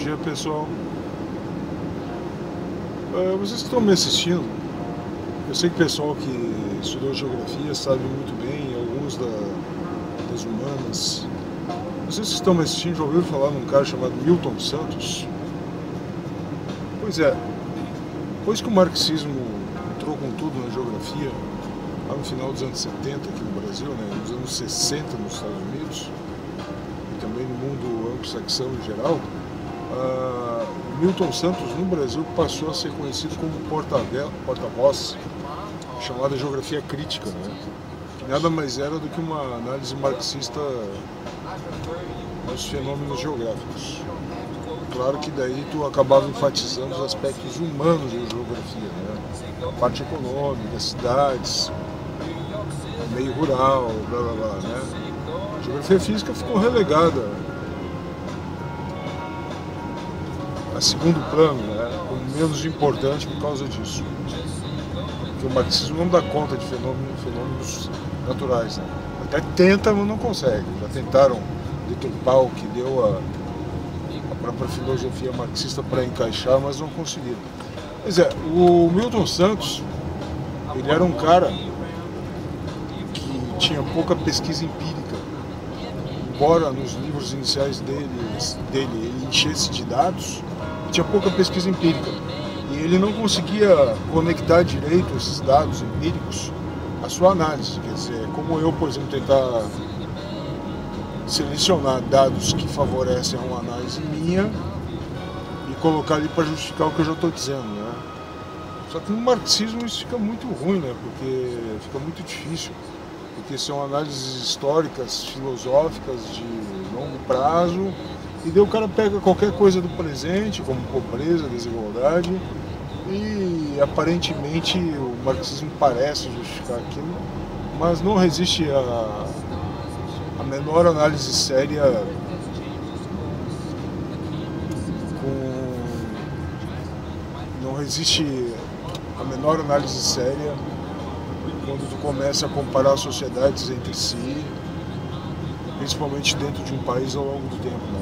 dia, pessoal. Vocês que estão me assistindo, eu sei que o pessoal que estudou geografia sabe muito bem, alguns das humanas. Vocês que estão me assistindo já ouviram falar num cara chamado Milton Santos? Pois é, depois que o marxismo entrou com tudo na geografia, lá no final dos anos 70 aqui no Brasil, né, nos anos 60 nos Estados Unidos, e também no mundo anglo-saxão em geral, Milton Santos no Brasil passou a ser conhecido como porta-voz chamada geografia crítica, né? Que nada mais era do que uma análise marxista dos fenômenos geográficos. Claro que daí tu acabava enfatizando os aspectos humanos da geografia, né? A parte econômica, as cidades, meio rural, blá blá blá, né? A geografia física ficou relegada a segundo plano, né? Como menos importante por causa disso. Porque o marxismo não dá conta de fenômenos naturais, né? Até tenta, mas não consegue. Já tentaram deturpar o que deu a própria filosofia marxista para encaixar, mas não conseguiram. Pois é, o Milton Santos, ele era um cara que tinha pouca pesquisa empírica, embora nos livros iniciais dele ele enchesse de dados, tinha pouca pesquisa empírica. E ele não conseguia conectar direito esses dados empíricos à sua análise. Quer dizer, como eu, por exemplo, tentar selecionar dados que favorecem uma análise minha e colocar ali para justificar o que eu já estou dizendo, né? Só que no marxismo isso fica muito ruim, né? Porque fica muito difícil, porque são análises históricas, filosóficas de longo prazo, e daí o cara pega qualquer coisa do presente, como pobreza, desigualdade, e aparentemente o marxismo parece justificar aquilo, mas não resiste a menor análise séria não resiste a menor análise séria quando tu começa a comparar sociedades entre si, principalmente dentro de um país ao longo do tempo, né?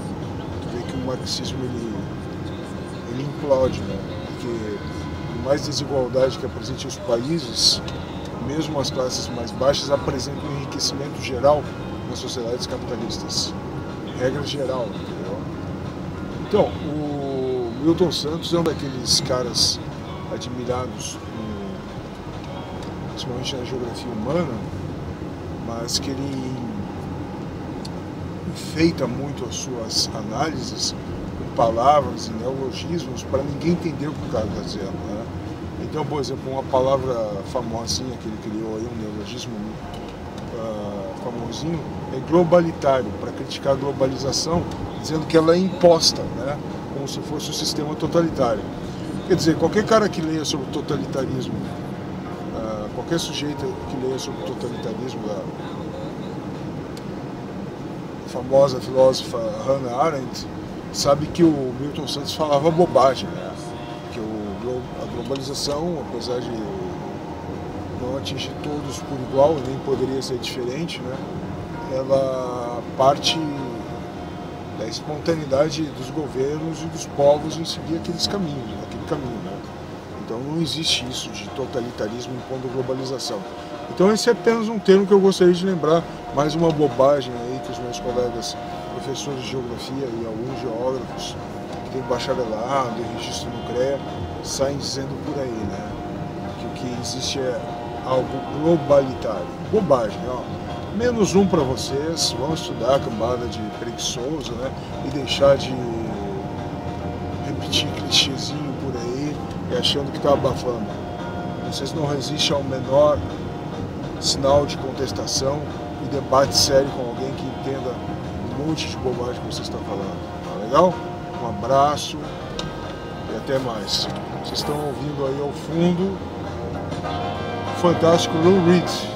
Tu vê que o marxismo ele implode, né? Porque por mais desigualdade que apresente os países, mesmo as classes mais baixas apresentam um enriquecimento geral nas sociedades capitalistas, regra geral, entendeu? Então, o Milton Santos é um daqueles caras admirados, principalmente na geografia humana, mas que ele enfeita muito as suas análises com palavras e neologismos para ninguém entender o que o cara está dizendo, né? Então, por exemplo, uma palavra famosinha que ele criou aí, um neologismo famosinho, é globalitário, para criticar a globalização, dizendo que ela é imposta, né? Como se fosse um sistema totalitário. Quer dizer, qualquer cara que leia sobre totalitarismo, qualquer sujeito que leia sobre totalitarismo, da famosa filósofa Hannah Arendt, sabe que o Milton Santos falava bobagem, né? Que a globalização, apesar de não atingir todos por igual, nem poderia ser diferente, né? Ela parte da espontaneidade dos governos e dos povos em seguir aquele caminho, né? Então não existe isso de totalitarismo impondo globalização. Então esse é apenas um termo que eu gostaria de lembrar, mais uma bobagem aí que os meus colegas professores de geografia e alguns geógrafos que têm bacharelado e registro no CREA saem dizendo por aí, né? Que o que existe é algo globalitário. Bobagem, ó. Menos um para vocês, vão estudar a cambada de preguiçoso, né? E deixar de repetir clichêzinho por aí e achando que está abafando. Vocês não resistem ao menor sinal de contestação e debate sério com alguém que entenda um monte de bobagem que você está falando. Tá legal? Um abraço e até mais. Vocês estão ouvindo aí ao fundo o fantástico Lou Reed.